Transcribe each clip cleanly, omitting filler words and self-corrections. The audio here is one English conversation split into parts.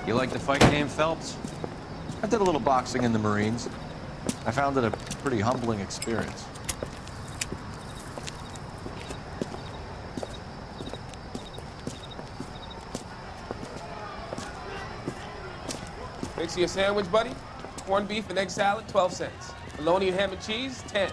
You like the fight game, Phelps? I did a little boxing in the Marines. I found it a pretty humbling experience. Mix you a sandwich, buddy? Corned beef and egg salad, 12 cents. Bologna and ham and cheese, 10.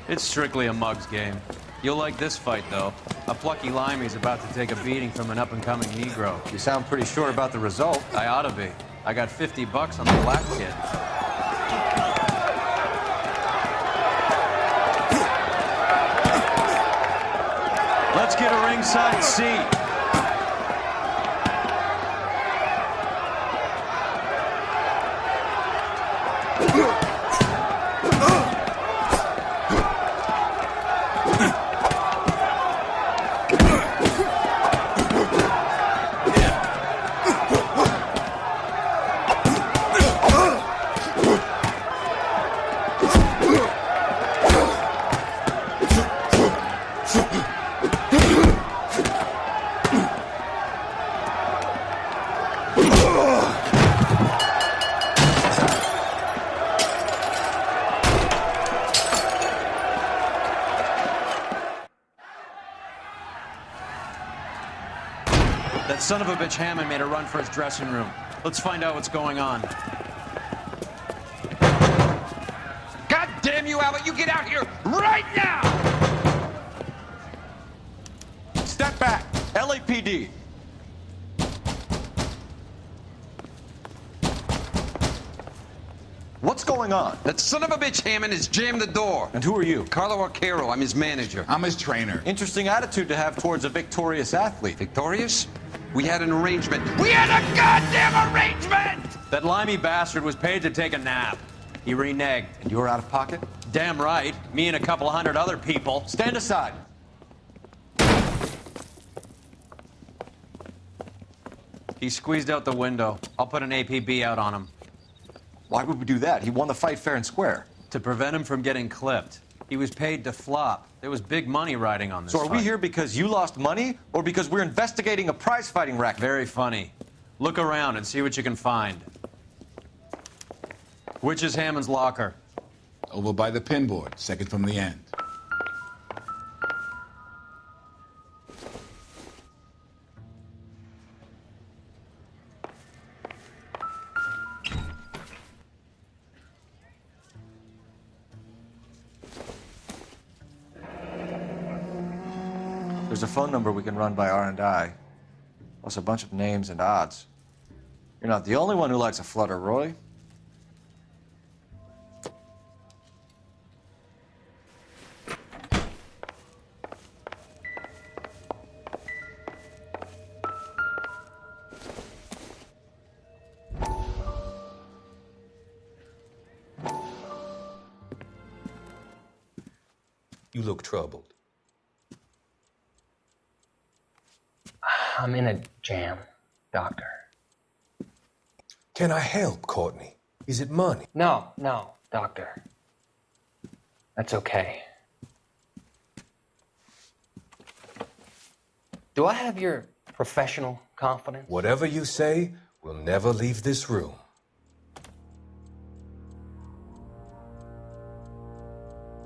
It's strictly a mug's game. You'll like this fight, though. A plucky limey's about to take a beating from an up-and-coming Negro. You sound pretty sure about the result. I ought to be. I got 50 bucks on the black kid. Let's get a ringside seat. That son of a bitch Hammond made a run for his dressing room. Let's find out what's going on. God damn you, Albert! You get out here right now! Step back. LAPD. What's going on? That son of a bitch Hammond has jammed the door. And who are you? Carlo Arcaro, I'm his manager. I'm his trainer. Interesting attitude to have towards a victorious athlete. Victorious? We had an arrangement. We had a goddamn arrangement! That limey bastard was paid to take a nap. He reneged. And you're out of pocket? Damn right. Me and a couple hundred other people. Stand aside. He squeezed out the window. I'll put an APB out on him. Why would we do that? He won the fight fair and square. To prevent him from getting clipped. He was paid to flop. There was big money riding on this So are we fight. here because you lost money or because we're investigating a prize-fighting racket? Very funny. Look around and see what you can find. Which is Hammond's locker? Over by the pinboard, second from the end. There's a phone number we can run by R&I, plus a bunch of names and odds. You're not the only one who likes a flutter, Roy. You look troubled. I'm in a jam, Doctor. Can I help, Courtney? Is it money? No, Doctor. That's okay. Do I have your professional confidence? Whatever you say, we'll never leave this room.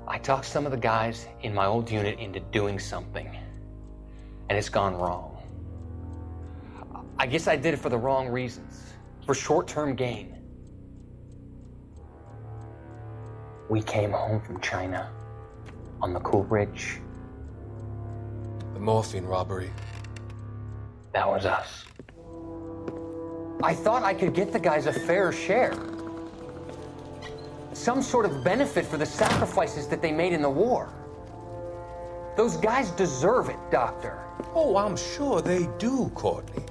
I talked some of the guys in my old unit into doing something, and it's gone wrong. I guess I did it for the wrong reasons, for short-term gain. We came home from China on the Cool Ridge. The morphine robbery. That was us. I thought I could get the guys a fair share. Some sort of benefit for the sacrifices that they made in the war. Those guys deserve it, Doctor. Oh, I'm sure they do, Courtney.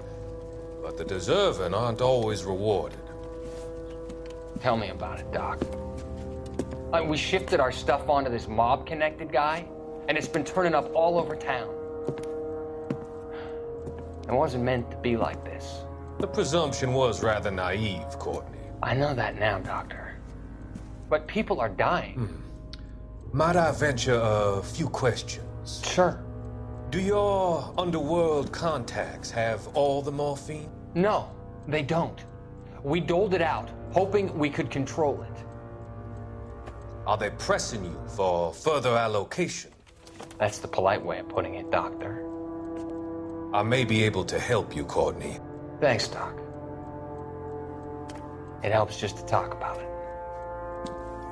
But the deserving aren't always rewarded. Tell me about it, Doc. We shifted our stuff onto this mob-connected guy, and it's been turning up all over town. It wasn't meant to be like this. The presumption was rather naive, Courtney. I know that now, Doctor. But people are dying. Might I venture a few questions? Sure. Do your underworld contacts have all the morphine? No, they don't. We doled it out, hoping we could control it. Are they pressing you for further allocation? That's the polite way of putting it, Doctor. I may be able to help you, Courtney. Thanks, Doc. It helps just to talk about it.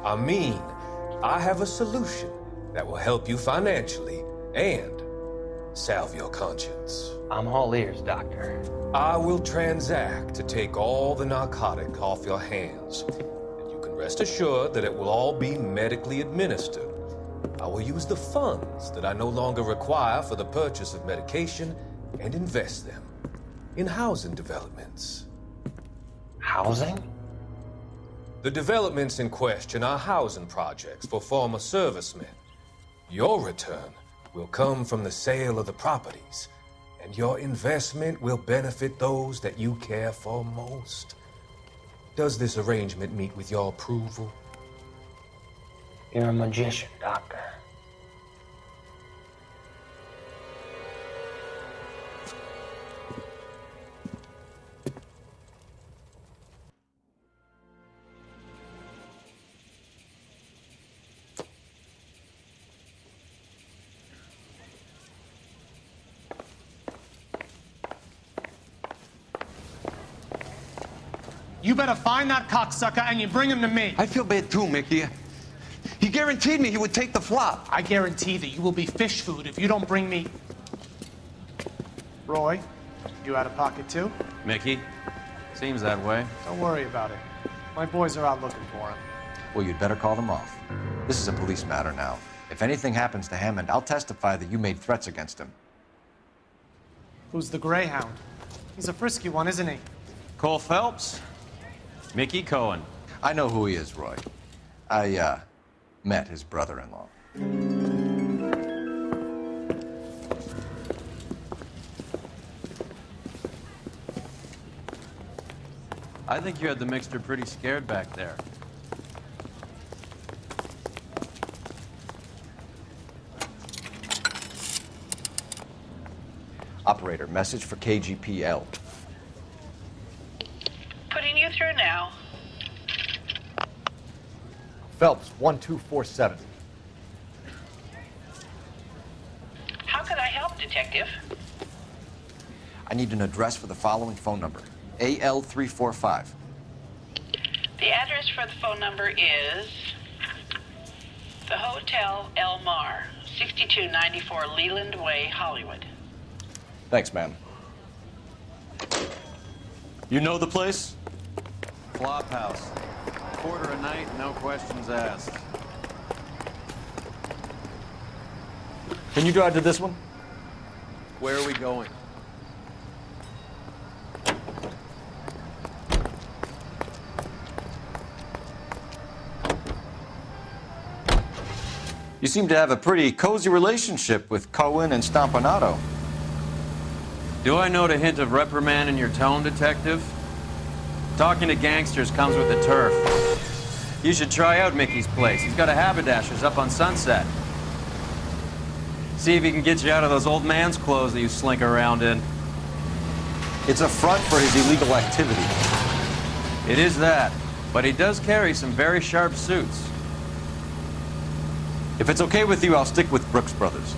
I mean, I have a solution that will help you financially and salve your conscience. I'm all ears, Doctor. I will transact to take all the narcotic off your hands. And you can rest assured that it will all be medically administered. I will use the funds that I no longer require for the purchase of medication and invest them in housing developments. Housing? The developments in question are housing projects for former servicemen. Your return will come from the sale of the properties, and your investment will benefit those that you care for most. Does this arrangement meet with your approval? You're a magician, Doctor. You better find that cocksucker and you bring him to me. I feel bad too, Mickey. He guaranteed me he would take the flop. I guarantee that you will be fish food if you don't bring me... Roy, you out of pocket too? Mickey? Seems that way. Don't worry about it. My boys are out looking for him. Well, you'd better call them off. This is a police matter now. If anything happens to Hammond, I'll testify that you made threats against him. Who's the Greyhound? He's a frisky one, isn't he? Cole Phelps? Mickey Cohen. I know who he is, Roy. I, met his brother-in-law. I think you had the mixture pretty scared back there. Operator, message for KGPL. Putting you through now. Phelps, 1247. How could I help, Detective? I need an address for the following phone number. AL345. The address for the phone number is the Hotel El Mar, 6294 Leland Way, Hollywood. Thanks, ma'am. You know the place? Flop house. Quarter a night, no questions asked. Can you drive to this one? Where are we going? You seem to have a pretty cozy relationship with Cohen and Stompanato. Do I note a hint of reprimand in your tone, Detective? Talking to gangsters comes with the turf. You should try out Mickey's place. He's got a haberdasher's up on Sunset. See if he can get you out of those old man's clothes that you slink around in. It's a front for his illegal activity. It is that, but he does carry some very sharp suits. If it's okay with you, I'll stick with Brooks Brothers.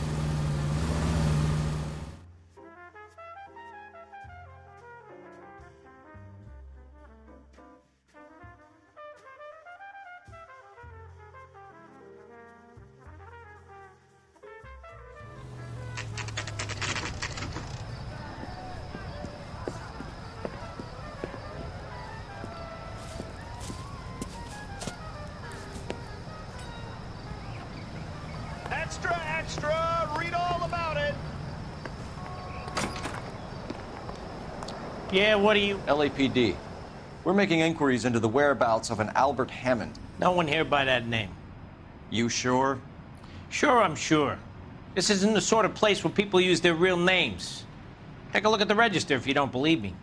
Extra, extra! Read all about it! Yeah, what do you... LAPD. We're making inquiries into the whereabouts of an Albert Hammond. No one here by that name. You sure? Sure, I'm sure. This isn't the sort of place where people use their real names. Take a look at the register if you don't believe me.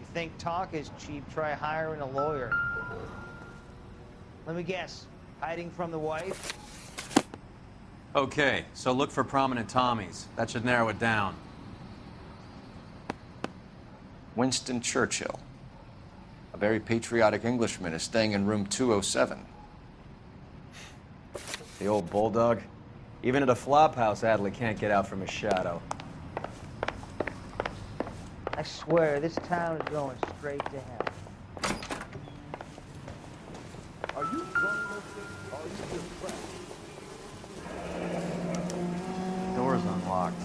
You think talk is cheap, try hiring a lawyer. Let me guess, hiding from the wife? Okay, so look for prominent Tommies. That should narrow it down. Winston Churchill. A very patriotic Englishman is staying in room 207. The old bulldog. Even at a flophouse, Adley can't get out from his shadow. I swear, this town is going straight to hell. Are you drunk, mister? Or are you just cracked? Door's unlocked.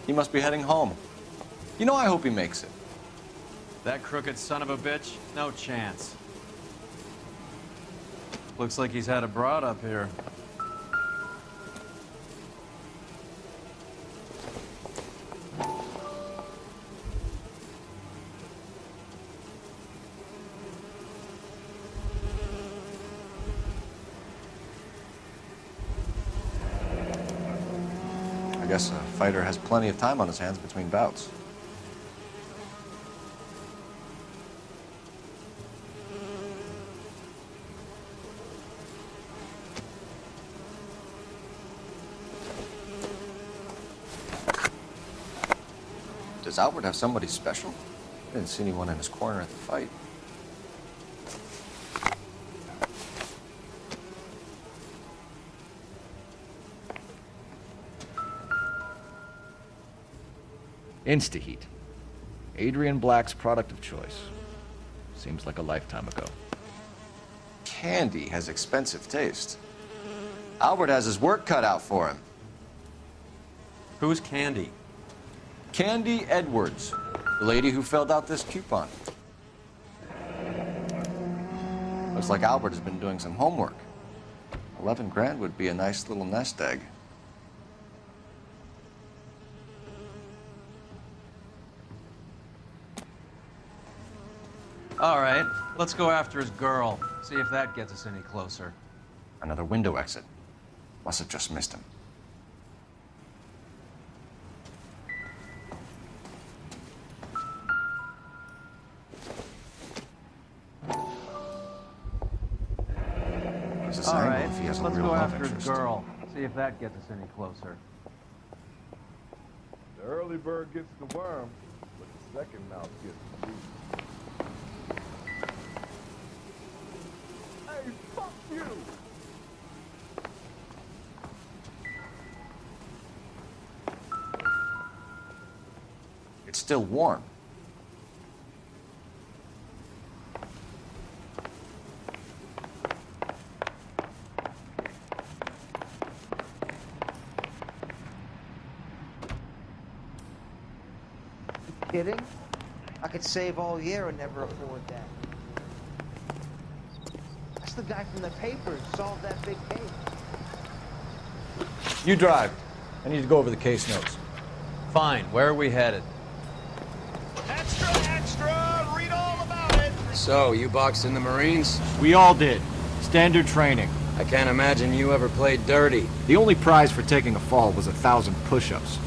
He must be heading home. You know, I hope he makes it. That crooked son of a bitch? No chance. Looks like he's had a broad up here. I guess a fighter has plenty of time on his hands between bouts. Does Albert have somebody special? I didn't see anyone in his corner at the fight. Instaheat. Adrian Black's product of choice. Seems like a lifetime ago. Candy has expensive taste. Albert has his work cut out for him. Who's Candy? Candy Edwards, the lady who filled out this coupon. Looks like Albert has been doing some homework. 11 grand would be a nice little nest egg. All right, let's go after his girl. See if that gets us any closer. Another window exit. Must have just missed him. All right, let's go after his girl. See if that gets us any closer. The early bird gets the worm, but the second mouse gets the juice. Hey, fuck you! It's still warm. Kidding? I could save all year and never afford that. That's the guy from the paper who solved that big case. You drive. I need to go over the case notes. Fine, where are we headed? Extra, extra! Read all about it! So, you boxed in the Marines? We all did. Standard training. I can't imagine you ever played dirty. The only prize for taking a fall was 1,000 push-ups.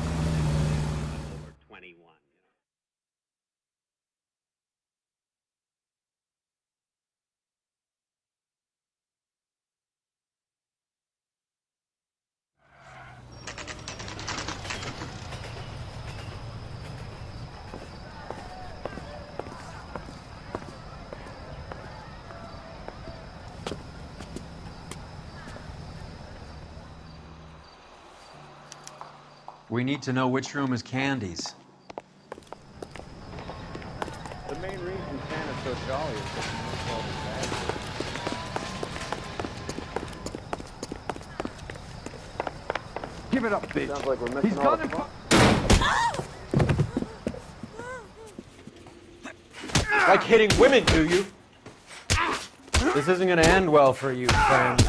We need to know which room is Candy's. The main reason Santa's so jolly is that he knows all the bad. Give it up, bitch! Sounds like we're missing He's all got the him! Like hitting women, do you? This isn't gonna end well for you, friend.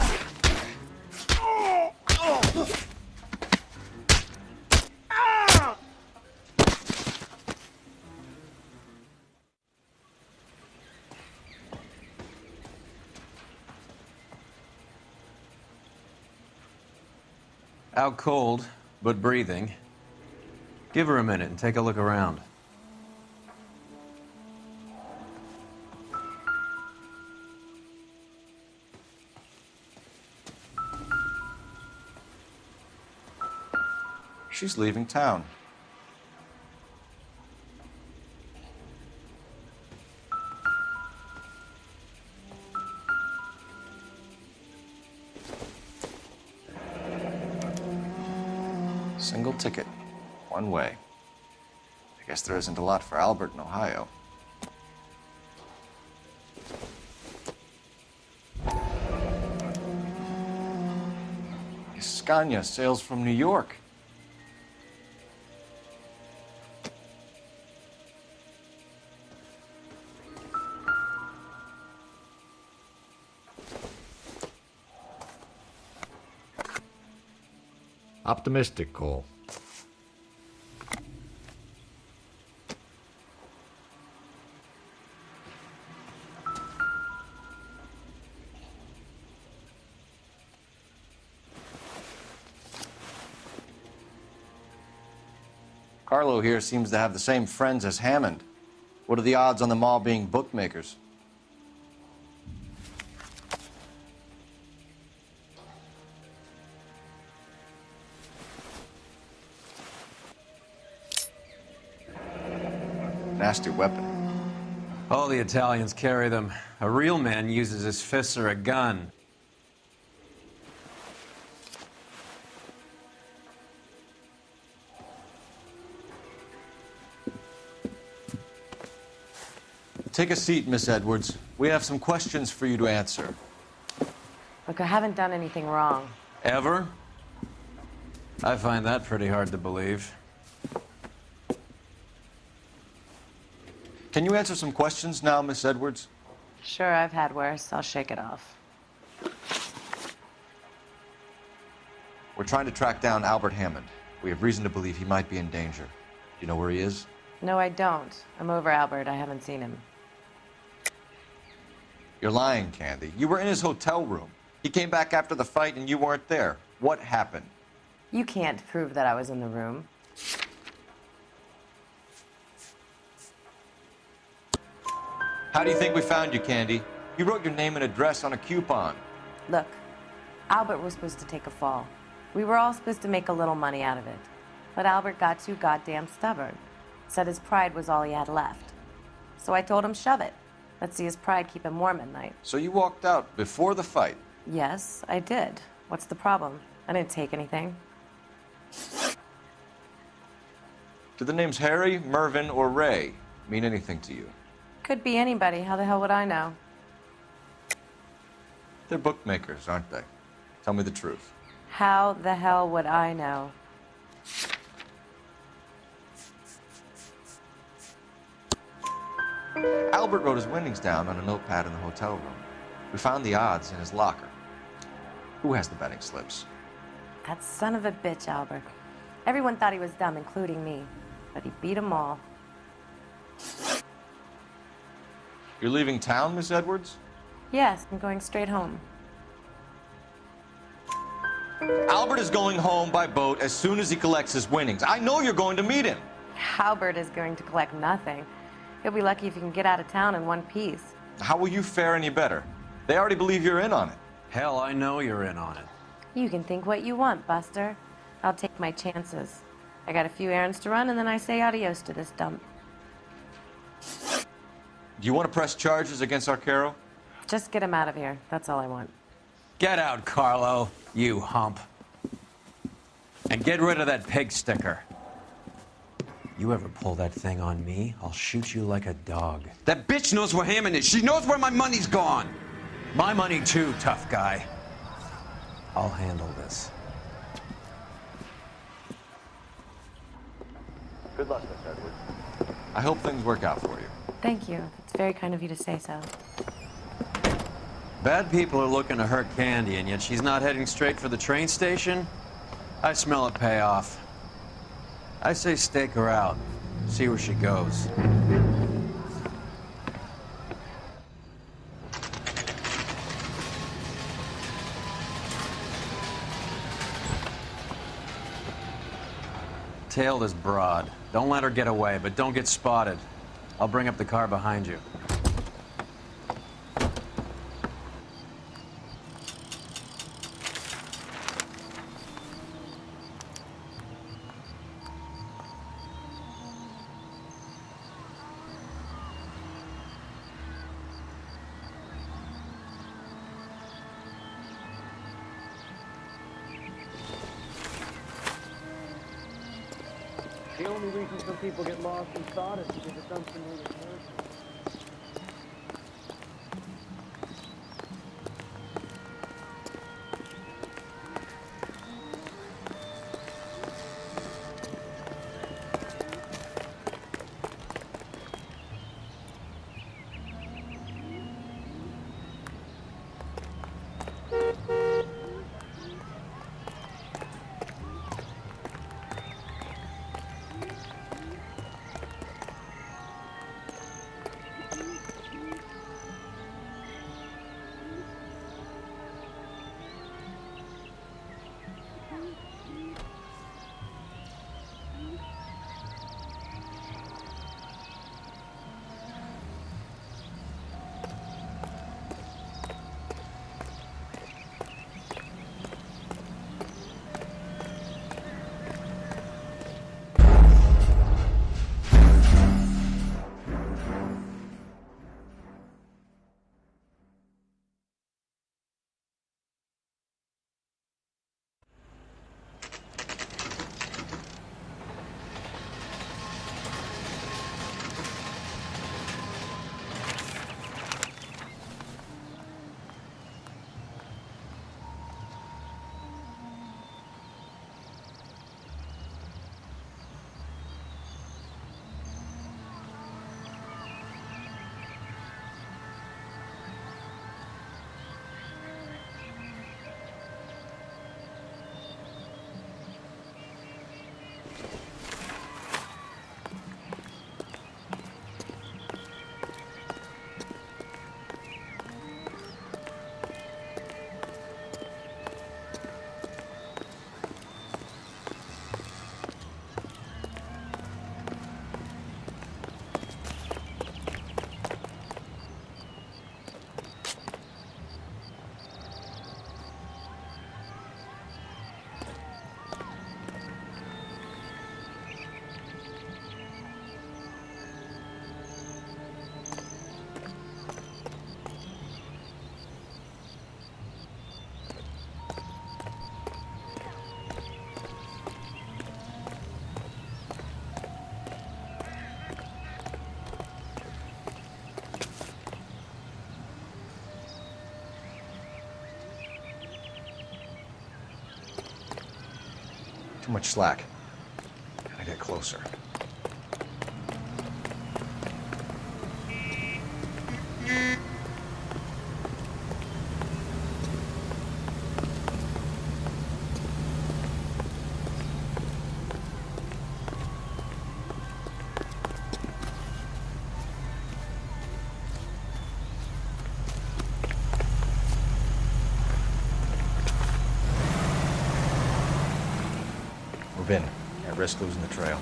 Out cold, but breathing. Give her a minute and take a look around. She's leaving town. Single ticket, one way. I guess there isn't a lot for Albert in Ohio. Scania sails from New York. Optimistic, Cole. Carlo here seems to have the same friends as Hammond. What are the odds on them all being bookmakers? Nasty weapon. All the Italians carry them. A real man uses his fists or a gun. Take a seat, Miss Edwards. We have some questions for you to answer. Look, I haven't done anything wrong. Ever? I find that pretty hard to believe. Can you answer some questions now, Miss Edwards? Sure, I've had worse. I'll shake it off. We're trying to track down Albert Hammond. We have reason to believe he might be in danger. Do you know where he is? No, I don't. I'm over Albert. I haven't seen him. You're lying, Candy. You were in his hotel room. He came back after the fight and you weren't there. What happened? You can't prove that I was in the room. How do you think we found you, Candy? You wrote your name and address on a coupon. Look, Albert was supposed to take a fall. We were all supposed to make a little money out of it. But Albert got too goddamn stubborn. Said his pride was all he had left. So I told him, shove it. Let's see his pride keep him warm at night. So you walked out before the fight? Yes, I did. What's the problem? I didn't take anything. Do the names Harry, Mervyn, or Ray mean anything to you? Could be anybody. How the hell would I know? They're bookmakers, aren't they? Tell me the truth. How the hell would I know? Albert wrote his winnings down on a notepad in the hotel room. We found the odds in his locker. Who has the betting slips? That son of a bitch, Albert. Everyone thought he was dumb, including me. But he beat them all. You're leaving town, Miss Edwards? Yes, I'm going straight home. Albert is going home by boat as soon as he collects his winnings. I know you're going to meet him. Albert is going to collect nothing. He'll be lucky if he can get out of town in one piece. How will you fare any better? They already believe you're in on it. Hell, I know you're in on it. You can think what you want, Buster. I'll take my chances. I got a few errands to run, and then I say adios to this dump. Do you want to press charges against Arcaro? Just get him out of here. That's all I want. Get out, Carlo, you hump. And get rid of that pig sticker. You ever pull that thing on me, I'll shoot you like a dog. That bitch knows where Hammond is. She knows where my money's gone. My money too, tough guy. I'll handle this. Good luck, Miss Edwards. I hope things work out for you. Thank you. It's very kind of you to say so. Bad people are looking to hurt Candy, and yet she's not heading straight for the train station? I smell a payoff. I say stake her out. See where she goes. Tail this broad. Don't let her get away, but don't get spotted. I'll bring up the car behind you. The only reason some people get lost in thought is because it's unfamiliar territory. Too much slack. Gotta get closer. Move in. Can't risk losing the trail.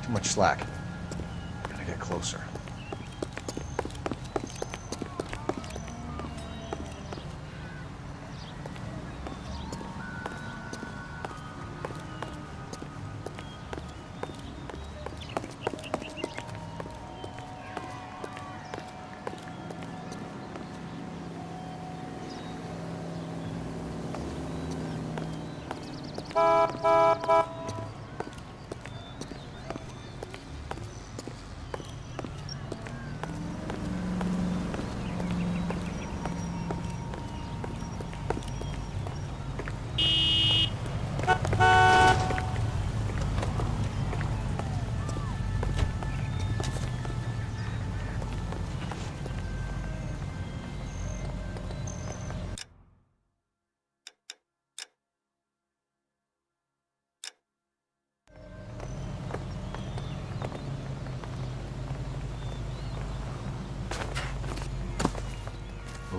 Too much slack. Gotta get closer.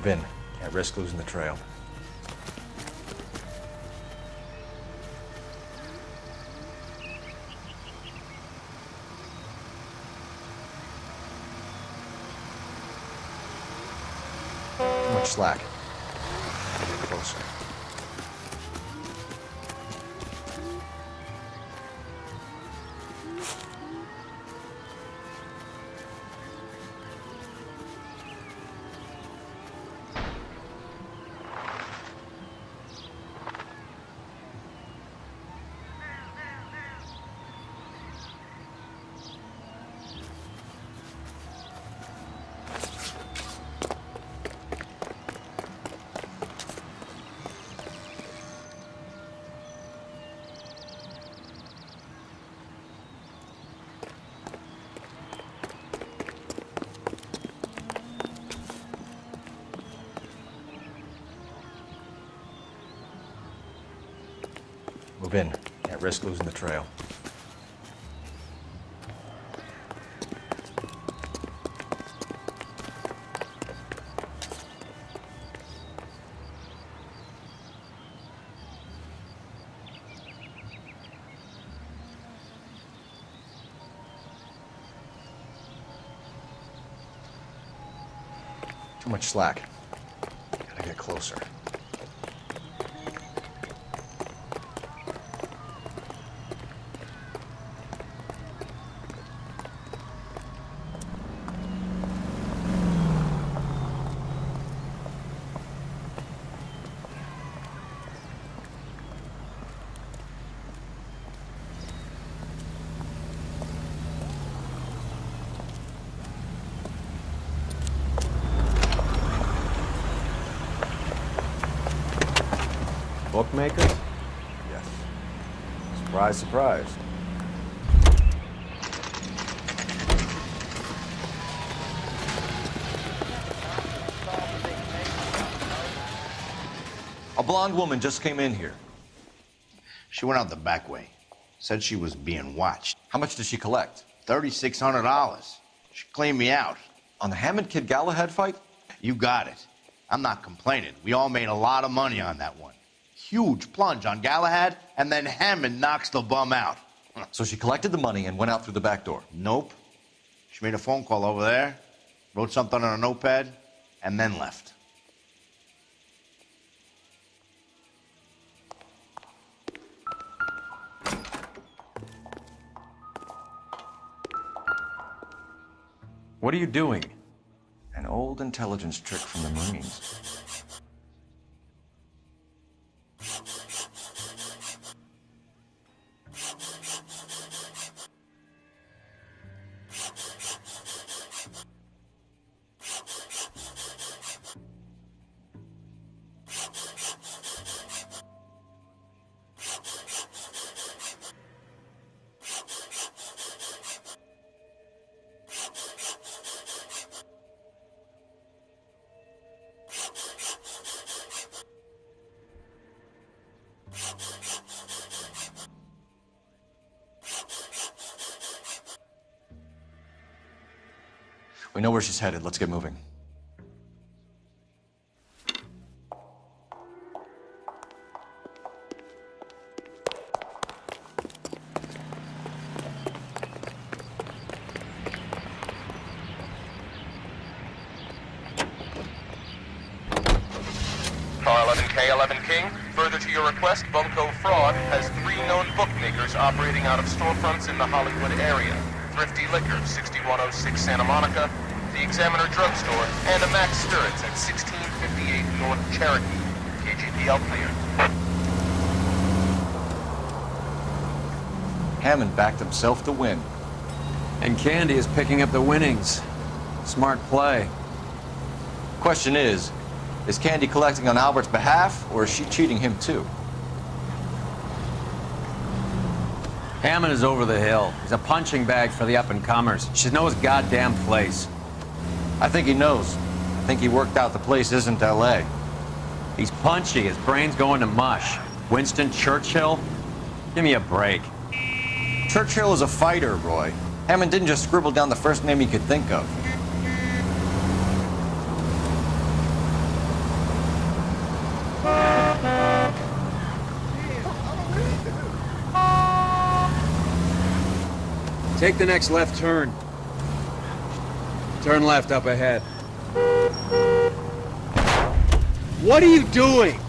Move in. Can't risk losing the trail. Too much slack. Get closer. Move in. Can't risk losing the trail. Too much slack. Gotta get closer. Bookmakers? Yes. Surprise, surprise. A blonde woman just came in here. She went out the back way. Said she was being watched. How much did she collect? $3,600. She cleaned me out. On the Hammond Kid Galahad fight? You got it. I'm not complaining. We all made a lot of money on that one. Huge plunge on Galahad, and then Hammond knocks the bum out. So she collected the money and went out through the back door? Nope. She made a phone call over there, wrote something on a notepad, and then left. What are you doing? An old intelligence trick from the Marines. We know where she's headed. Let's get moving. Car 11K, 11 King. Further to your request, Bunko Fraud has 3 known bookmakers operating out of storefronts in the Hollywood area. Thrifty Liquor, 6106 Santa Monica, the Examiner Drugstore, and a Max Spirits at 1658 North Cherokee. KGPL cleared. Hammond backed himself to win. And Candy is picking up the winnings. Smart play. Question is Candy collecting on Albert's behalf, or is she cheating him too? Hammond is over the hill. He's a punching bag for the up-and-comers. She knows his goddamn place. I think he knows. I think he worked out the place isn't L.A. He's punchy. His brain's going to mush. Winston Churchill? Give me a break. Churchill is a fighter, Roy. Hammond didn't just scribble down the first name he could think of. Take the next left turn. Turn left up ahead. What are you doing?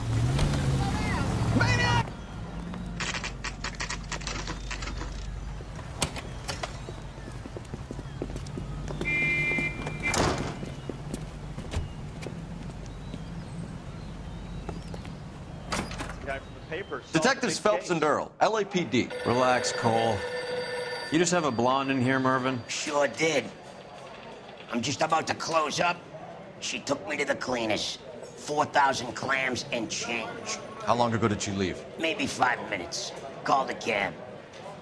Detectives Phelps and Earl, LAPD. Relax, Cole. You just have a blonde in here, Mervyn? Sure did. I'm just about to close up. She took me to the cleaners. 4,000 clams and change. How long ago did she leave? Maybe 5 minutes. Called a cab.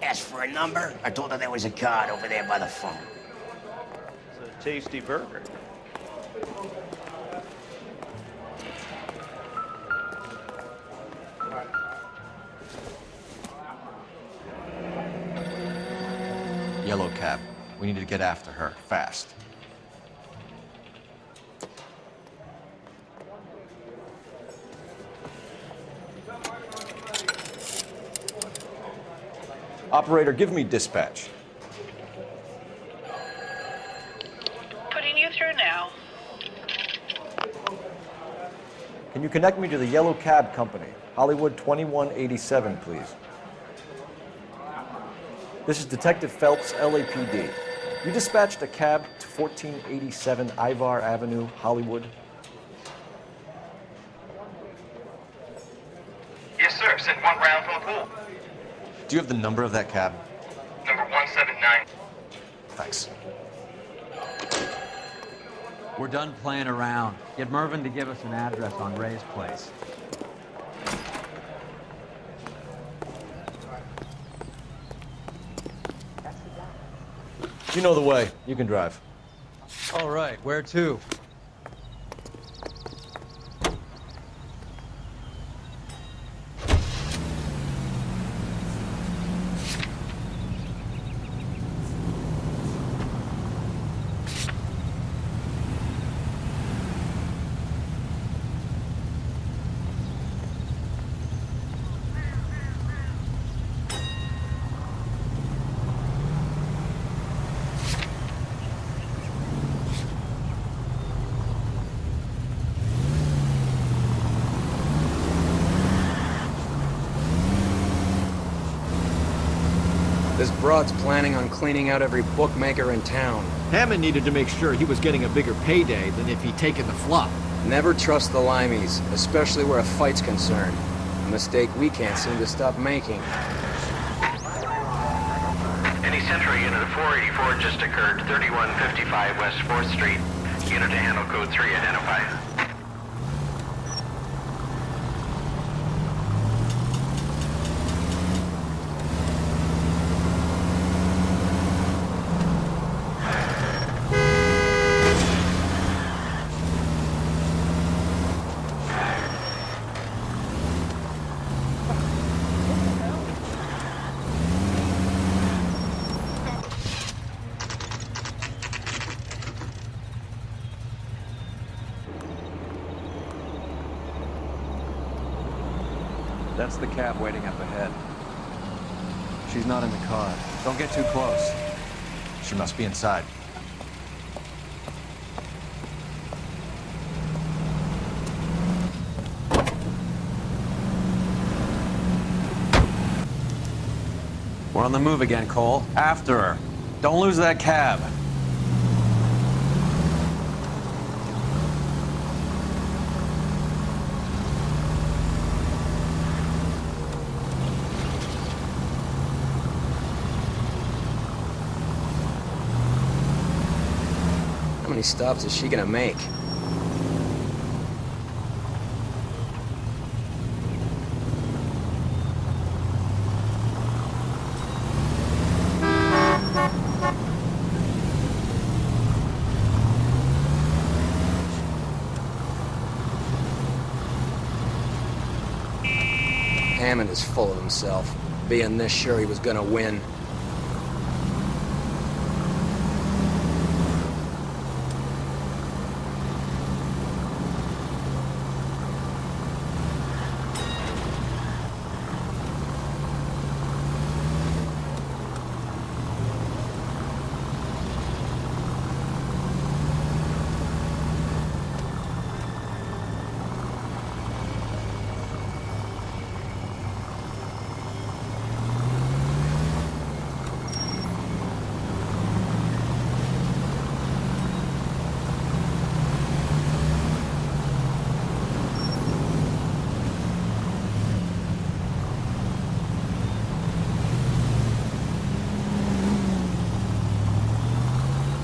Asked for a number. I told her there was a card over there by the phone. It's a tasty burger. Yellow cab. We need to get after her, fast. Operator, give me dispatch. Putting you through now. Can you connect me to the Yellow Cab Company, Hollywood 2187, please? This is Detective Phelps, LAPD. You dispatched a cab to 1487 Ivar Avenue, Hollywood. Yes, sir. Sent one round from the pool. Do you have the number of that cab? Number 179. Thanks. We're done playing around. Get Mervyn to give us an address on Ray's place. You know the way. You can drive. All right, where to? This broad's planning on cleaning out every bookmaker in town. Hammond needed to make sure he was getting a bigger payday than if he'd taken the flop. Never trust the limeys, especially where a fight's concerned. A mistake we can't seem to stop making. Any Central unit of 484 just occurred. 3155 West 4th Street. Unit to handle code 3 identified. That's the cab waiting up ahead. She's not in the car. Don't get too close. She must be inside. We're on the move again, Cole. After her. Don't lose that cab. How many stops is she gonna make? Hammond is full of himself, being this sure he was gonna win.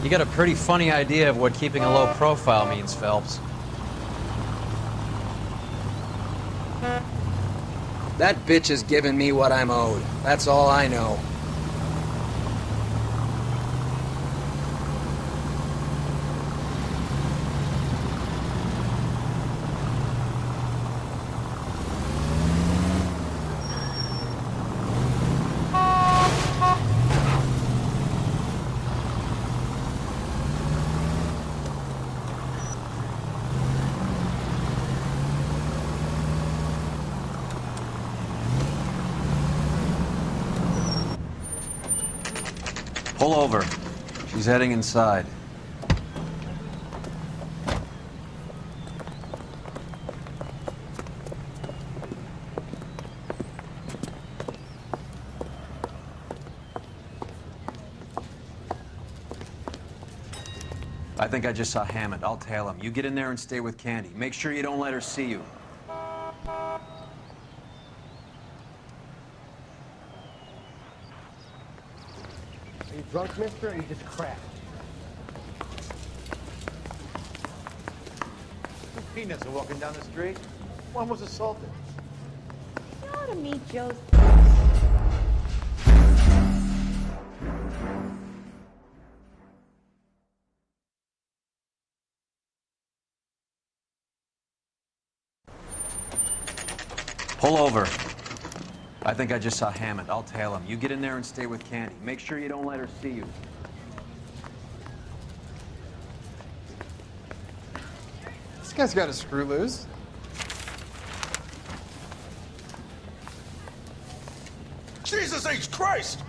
You got a pretty funny idea of what keeping a low profile means, Phelps. That bitch is giving me what I'm owed. That's all I know. Pull over. She's heading inside. I think I just saw Hammond. I'll tail him. You get in there and stay with Candy. Make sure you don't let her see you. Are you drunk, mister, or you just cracked? Two peanuts are walking down the street. One was assaulted. You ought to meet Joe's. Pull over. I think I just saw Hammond. I'll tail him. You get in there and stay with Candy. Make sure you don't let her see you. This guy's got a screw loose. Jesus H. Christ!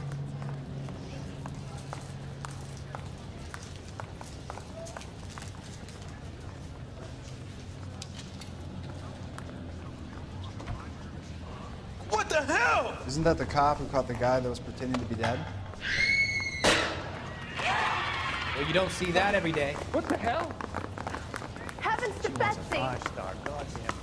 What the hell? Isn't that the cop who caught the guy that was pretending to be dead? Well, you don't see that every day. What the hell? Heavens to Betsy! Five-star, goddamn.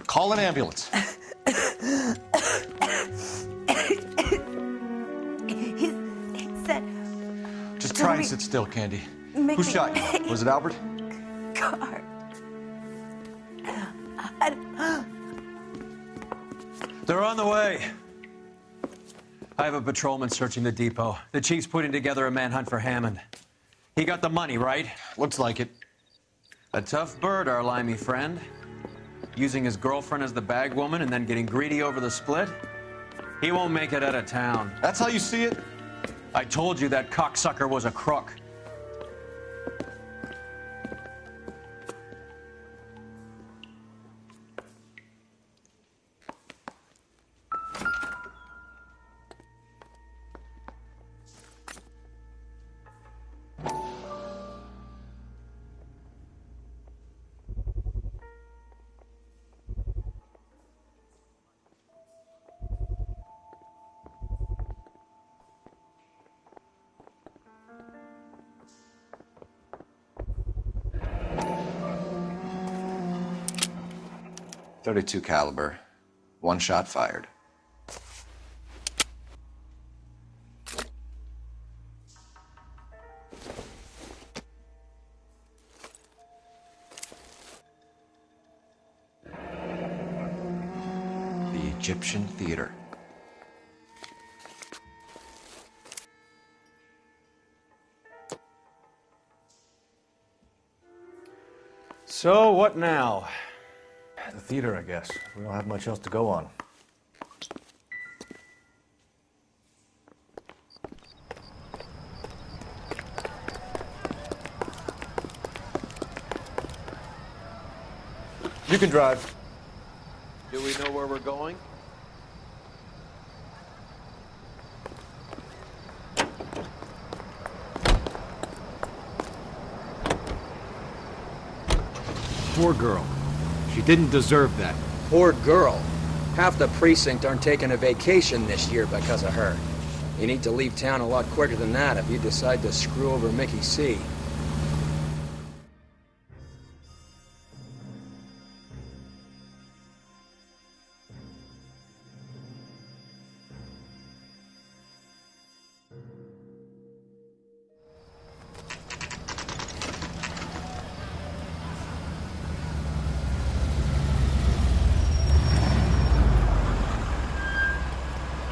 Call an ambulance. He said. Just try and sit still, Candy. Make Who me- shot you? Was it Albert? Car. They're on the way. I have a patrolman searching the depot. The chief's putting together a manhunt for Hammond. He got the money, right? Looks like it. A tough bird, our limey friend. Using his girlfriend as the bag woman and then getting greedy over the split. He won't make it out of town. That's how you see it? I told you that cocksucker was a crook. .32 caliber. One shot fired. The Egyptian Theater. So, what now? The theater, I guess. We don't have much else to go on. You can drive. Do we know where we're going? Poor girl. She didn't deserve that. Poor girl. Half the precinct aren't taking a vacation this year because of her. You need to leave town a lot quicker than that if you decide to screw over Mickey C.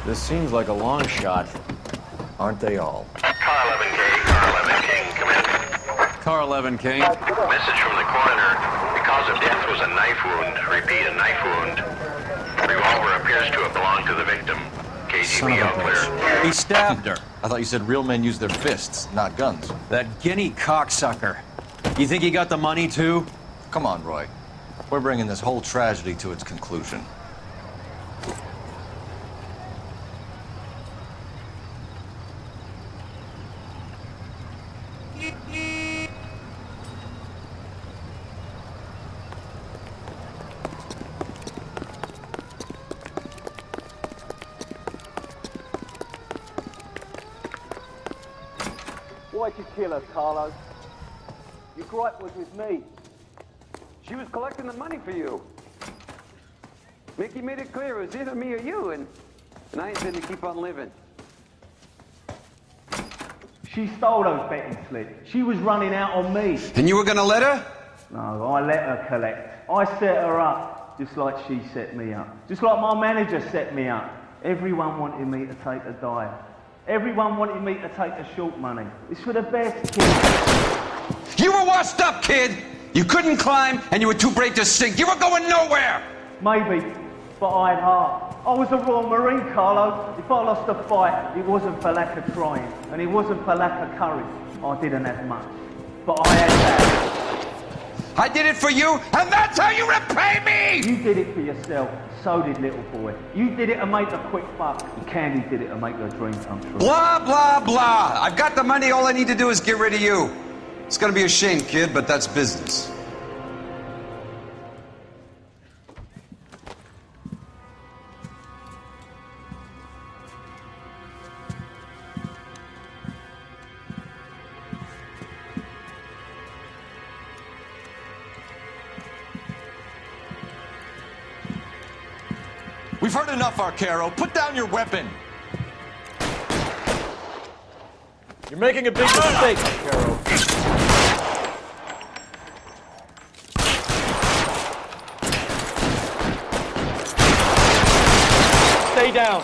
This seems like a long shot. Aren't they all? Car 11K, Car 11 King, come in. Car 11 King. Message from the coroner. The cause of death was a knife wound. Repeat, a knife wound. Revolver appears to have belonged to the victim. Son KGB of all a clear. bitch. He stabbed her. I thought you said real men use their fists, not guns. That guinea cocksucker. You think he got the money too? Come on, Roy. We're bringing this whole tragedy to its conclusion. Why'd you kill her, Carlo? Your gripe was with me. She was collecting the money for you. Mickey made it clear it was either me or you, and I intend to keep on living. She stole those betting slips. She was running out on me. And you were gonna let her? No, I let her collect. I set her up, just like she set me up. Just like my manager set me up. Everyone wanted me to take a dive. Everyone wanted me to take the short money. It's for the best, kid. You were washed up, kid! You couldn't climb, and you were too brave to sink. You were going nowhere! Maybe, but I had heart. I was a Royal Marine, Carlo. If I lost a fight, it wasn't for lack of trying, and it wasn't for lack of courage. I didn't have much, but I had that. I did it for you, and that's how you repay me! You did it for yourself. So did little boy. You did it to make a quick buck, and Candy did it to make her dream come true. Blah, blah, blah. I've got the money. All I need to do is get rid of you. It's gonna be a shame, kid, but that's business. We've heard enough, Arcaro. Put down your weapon. You're making a big mistake, Arcaro. Stay down.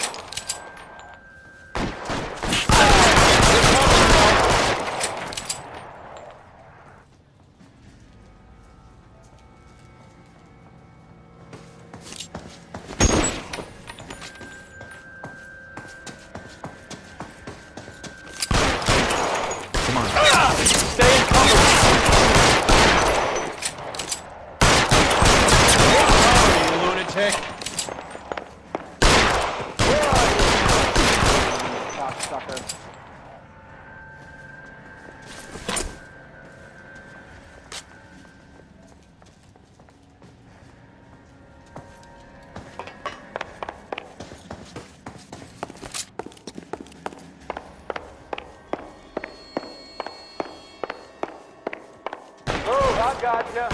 I gotcha.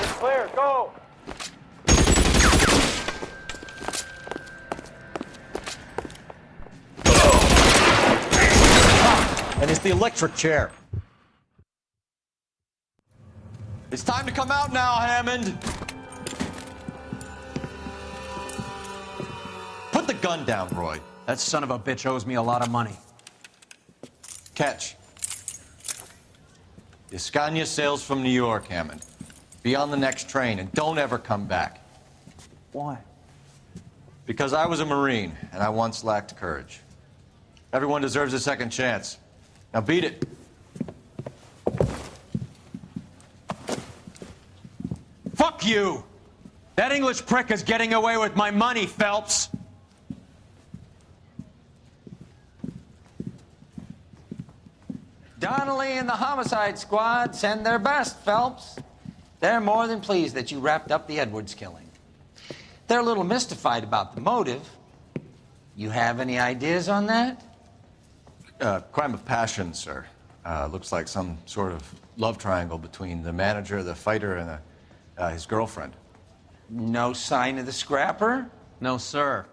It's clear, go! And it's the electric chair. It's time to come out now, Hammond. Put the gun down, Roy. That son of a bitch owes me a lot of money. Catch. Iskanya sails from New York, Hammond. Be on the next train and don't ever come back. Why? Because I was a Marine and I once lacked courage. Everyone deserves a second chance. Now beat it. Fuck you! That English prick is getting away with my money, Phelps! Donnelly and the homicide squad send their best, Phelps. They're more than pleased that you wrapped up the Edwards killing. they're a little mystified about the motive. You have any ideas on that? Crime of passion, sir. Looks like some sort of love triangle between the manager, the fighter, and his girlfriend. No sign of the scrapper? No, sir.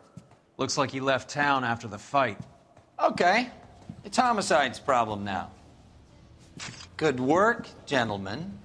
Looks like he left town after the fight. Okay. It's homicide's problem now. Good work, gentlemen.